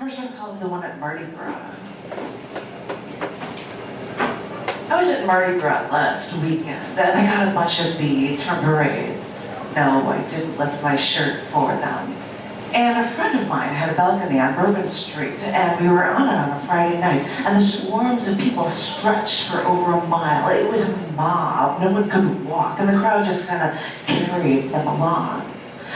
first one called the one at Mardi Gras. I was at Mardi Gras last weekend, and I got a bunch of beads from parades. No, I didn't lift my shirt for them. And a friend of mine had a balcony on Bourbon Street, and we were on it on a Friday night, and the swarms of people stretched for over a mile. It was a mob. No one could walk, and the crowd just kind of carried them along.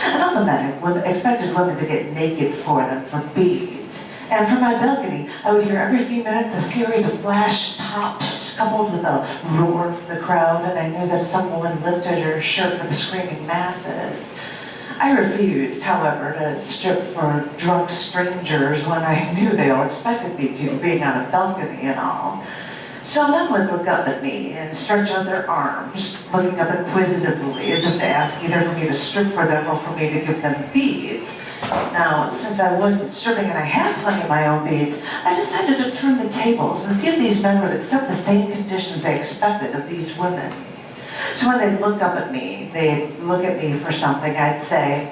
And all the men expected women to get naked for them for beads. And from my balcony, I would hear every few minutes a series of flash pops coupled with a roar from the crowd, and I knew that some woman lifted her shirt for the screaming masses. I refused, however, to strip for drunk strangers when I knew they all expected me to, being on a balcony and all. So men would look up at me and stretch out their arms, looking up inquisitively as if to ask either for me to strip for them or for me to give them beads. Now, since I wasn't stripping and I had plenty of my own beads, I decided to turn the tables and see if these men would accept the same conditions they expected of these women. So when they'd look up at me, they'd look at me for something, I'd say,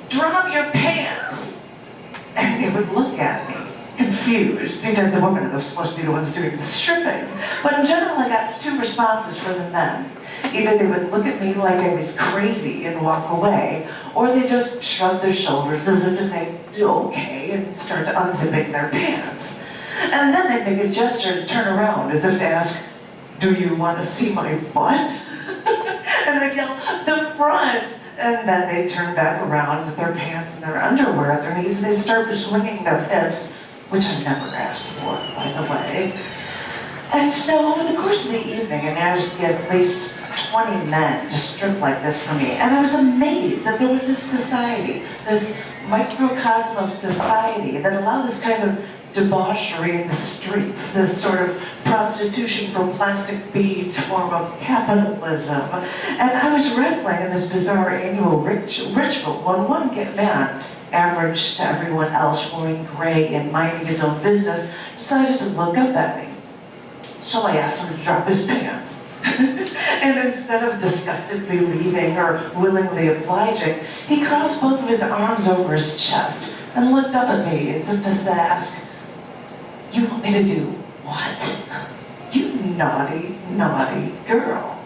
"Drop your pants!" And they would look at me, confused, because the women are supposed to be the ones doing the stripping. But in general, I got two responses from the men. Either they would look at me like I was crazy and walk away, or they just shrug their shoulders as if to say, "Okay," and start unzipping their pants. And then they'd make a gesture to turn around as if to ask, "Do you want to see my butt?" And I'd yell, "The front!" And then they'd turn back around with their pants and their underwear at their knees, and they'd start swinging their hips, which I never asked for, by the way. And so over the course of the evening, I managed to get at least 20 men to strip like this for me. And I was amazed that there was this society, this microcosm of society that allowed this kind of debauchery in the streets, this sort of prostitution for plastic beads form of capitalism. And I was reveling in this bizarre annual ritual when one man, average to everyone else, wearing gray and minding his own business, decided to look up at me. So I asked him to drop his pants. And instead of disgustedly leaving or willingly obliging, he crossed both of his arms over his chest and looked up at me as if to ask, "You want me to do what? You naughty, naughty girl."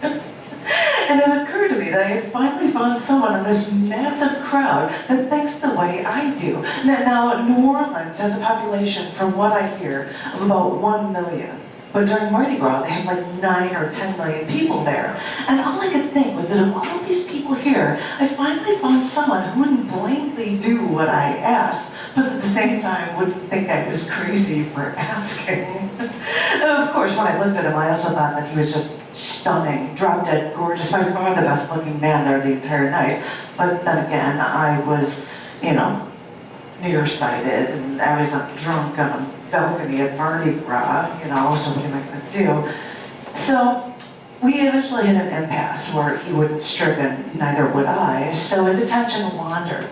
And it occurred to me that I had finally found someone in this massive crowd that thinks the way I do. Now, New Orleans has a population, from what I hear, of about 1 million. But during Mardi Gras, they have like 9 or 10 million people there. And all I could think was that of all of these people here, I finally found someone who wouldn't blindly do what I asked, but at the same time wouldn't think I was crazy for asking. Of course, when I looked at him, I also thought that he was just stunning, drop-dead gorgeous, by far the best-looking man there the entire night. But then again, I was, nearsighted, and I was drunk on a balcony at Mardi Gras, so what am I going to do? So we eventually hit an impasse where he wouldn't strip and neither would I, so his attention wandered.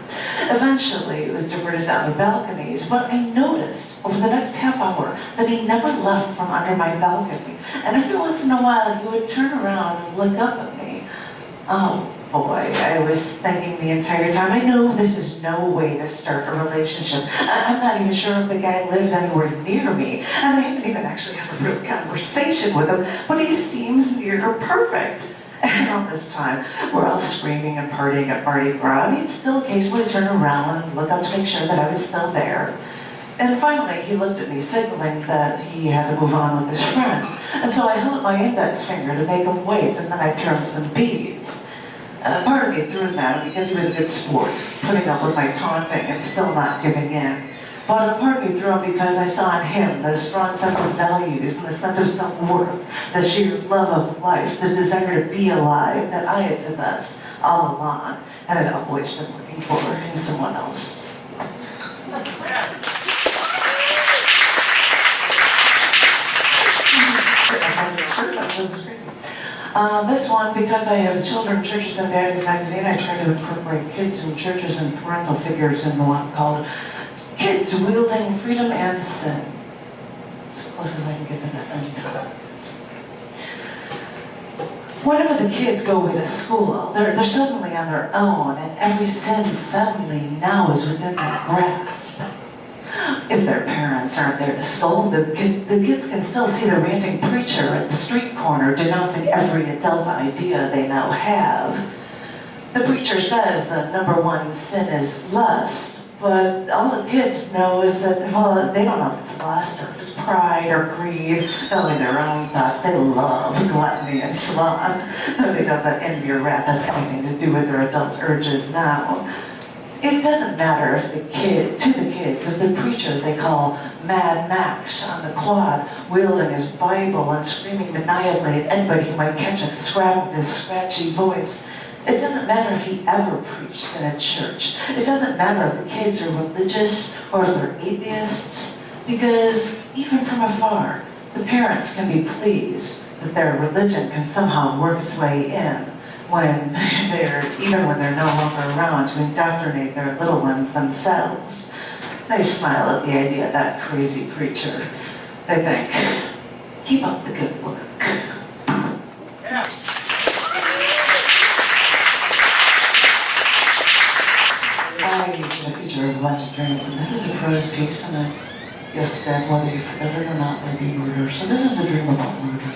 Eventually, it was diverted to other balconies, but I noticed over the next half hour that he never left from under my balcony. And every once in a while, he would turn around and look up at me. Oh boy, I was thinking the entire time, I know this is no way to start a relationship. I'm not even sure if the guy lives anywhere near me, and I haven't even actually had a real conversation with him, but he seems near perfect. And all this time, we're all screaming and partying at Mardi Gras, and he'd still occasionally turn around and look up to make sure that I was still there. And finally, he looked at me, signaling that he had to move on with his friends. And so I held up my index finger to make him wait, and then I threw him some beads. Part of me threw him at him because he was a good sport, putting up with my taunting and still not giving in. But a part of me threw him because I saw in him the strong sense of values and the sense of self-worth, the sheer love of life, the desire to be alive that I had possessed all along and had always been looking for in someone else. This one, because I have Children, Churches, and Values magazine, I try to incorporate kids and churches and parental figures in the one called Kids Wielding Freedom and Sin. As close as I can get to the same time. Whenever the kids go away to school, they're suddenly on their own, and every sin suddenly now is within their grasp. If their parents aren't there to scold them, the kids can still see the ranting preacher at the street corner denouncing every adult idea they now have. The preacher says the #1 sin is lust, but all the kids know is that, well, they don't know if it's lust or if it's pride or greed. Only their own thoughts. They love gluttony and sloth. They don't let envy or wrath has anything to do with their adult urges now. It doesn't matter if to the kids, if the preacher they call Mad Max on the quad, wielding his Bible and screaming maniacally at anybody who might catch a scrap of his scratchy voice. It doesn't matter if he ever preached in a church. It doesn't matter if the kids are religious or if they're atheists, because even from afar, the parents can be pleased that their religion can somehow work its way in even when they're no longer around to indoctrinate their little ones themselves. They smile at the idea of that crazy preacher. They think, keep up the good work. Yes. I in the future of a bunch of dreams, and this is a prose piece, and I just said whether you forget it or not, might be murder. So this is a dream about murder.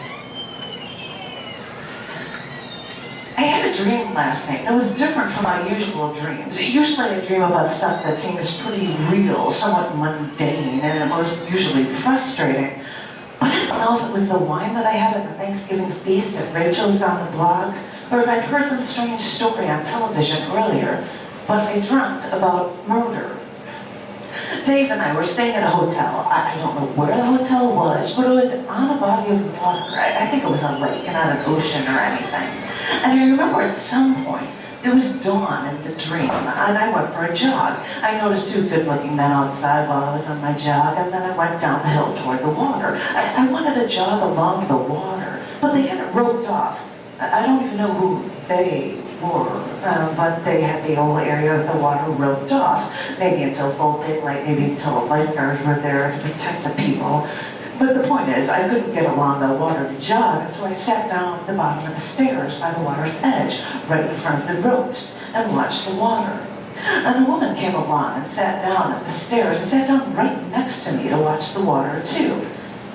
I had a dream last night. It was different from my usual dreams. Usually I dream about stuff that seems pretty real, somewhat mundane, and it was usually frustrating. But I don't know if it was the wine that I had at the Thanksgiving feast at Rachel's down the block, or if I'd heard some strange story on television earlier, but I dreamt about murder. Dave and I were staying at a hotel. I don't know where the hotel was, but it was on a body of water. I think it was a lake, not an ocean or anything. And I remember at some point, it was dawn in the dream, and I went for a jog. I noticed 2 good-looking men outside while I was on my jog, and then I went down the hill toward the water. I wanted to jog along the water, but they had it roped off. I don't even know who they were, but they had the whole area of the water roped off, maybe until full daylight, maybe until lifeguards were there to protect the people. But the point is, I couldn't get along the water to jog, and so I sat down at the bottom of the stairs by the water's edge, right in front of the ropes, and watched the water. And a woman came along and sat down at the stairs, and sat down right next to me to watch the water, too.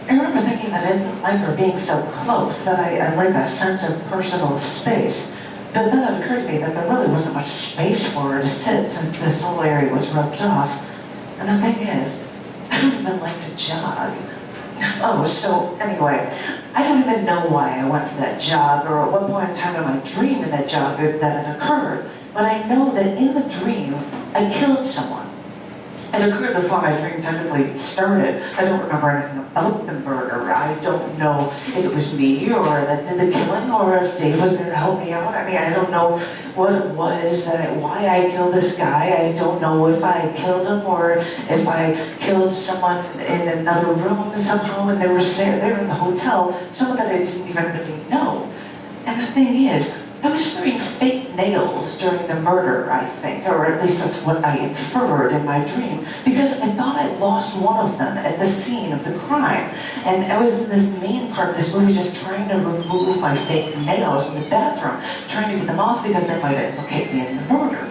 I remember thinking that I didn't like her being so close, that I like a sense of personal space. But then it occurred to me that there really wasn't much space for her to sit, since this whole area was roped off. And the thing is, I don't even like to jog. Oh, so anyway, I don't even know why I went for that jog, or at what point in time in my dream in that jog that it occurred, but I know that in the dream, I killed someone. It occurred before my dream technically started. I don't remember anything about the murder. I don't know if it was me or that did the killing, or if Dave was there to help me out. I mean, I don't know what it was, why I killed this guy. I don't know if I killed him or if I killed someone in another room somehow and they were there in the hotel, someone that I didn't even really know. And the thing is, I was wearing fake nails during the murder, I think, or at least that's what I inferred in my dream, because I thought I'd lost one of them at the scene of the crime. And I was in this main part of this movie just trying to remove my fake nails in the bathroom, trying to get them off because they might implicate me in the murder.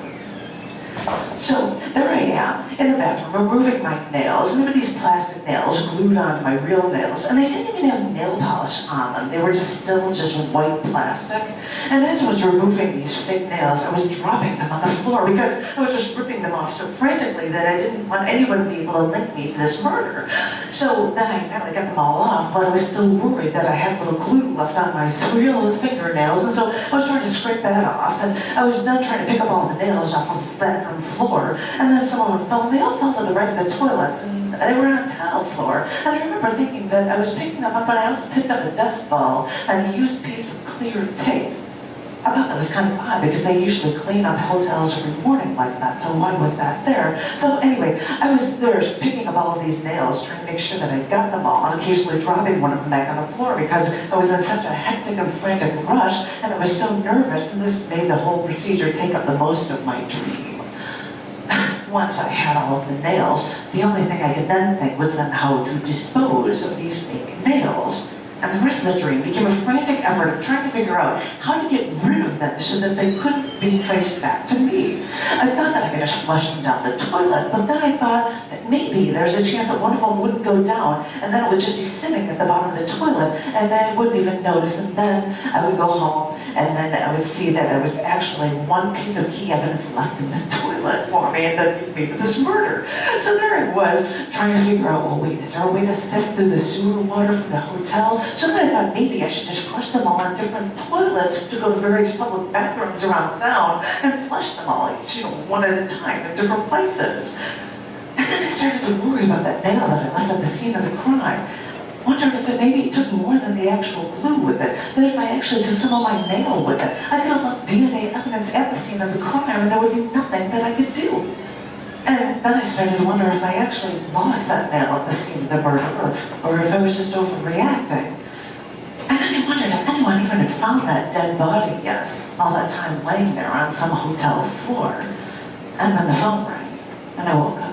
So there I am in the bathroom removing my nails, and there were these plastic nails glued onto my real nails, and they didn't even have nail polish on them. They were still just white plastic. And as I was removing these fake nails, I was dropping them on the floor because I was just ripping them off so frantically that I didn't want anyone to be able to link me to this murder. So then I finally got them all off, but I was still worried that I had a little glue left on my real fingernails, and so I was trying to scrape that off, and I was then trying to pick up all the nails off of the bathroom floor, and then someone fell, and they all fell to the right of the toilet, and they were on a tile floor. And I remember thinking that I was picking them up, but I also picked up a dust ball and a used piece of clear tape. I thought that was kind of odd because they usually clean up hotels every morning like that, so why was that there? So anyway, I was there picking up all of these nails, trying to make sure that I got them all, and occasionally dropping one of them back on the floor because I was in such a hectic and frantic rush, and I was so nervous, and this made the whole procedure take up the most of my dream. Once I had all of the nails, the only thing I could then think was then how to dispose of these fake nails. And the rest of the dream became a frantic effort of trying to figure out how to get rid of them so that they couldn't be traced back to me. I thought that I could just flush them down the toilet, but then I thought that maybe there's a chance that one of them wouldn't go down, and then it would just be sitting at the bottom of the toilet, and then I wouldn't even notice, and then I would go home, and then I would see that there was actually one piece of key evidence left in the toilet for me, and then maybe this murder. So there I was, trying to figure out, well, wait, is there a way to sift through the sewer water from the hotel? So then I thought maybe I should just flush them all in different toilets to go to various public bathrooms around town and flush them all, one at a time in different places. And then I started to worry about that nail that I left at the scene of the crime. Wondered if maybe it took more than the actual glue with it. That if I actually took some of my nail with it, I could have left DNA evidence at the scene of the crime and there would be nothing that I could do. And then I started to wonder if I actually lost that nail at the scene of the murder, or if I was just overreacting. And then I wondered if anyone even had found that dead body yet, all that time laying there on some hotel floor. And then the phone rang, and I woke up.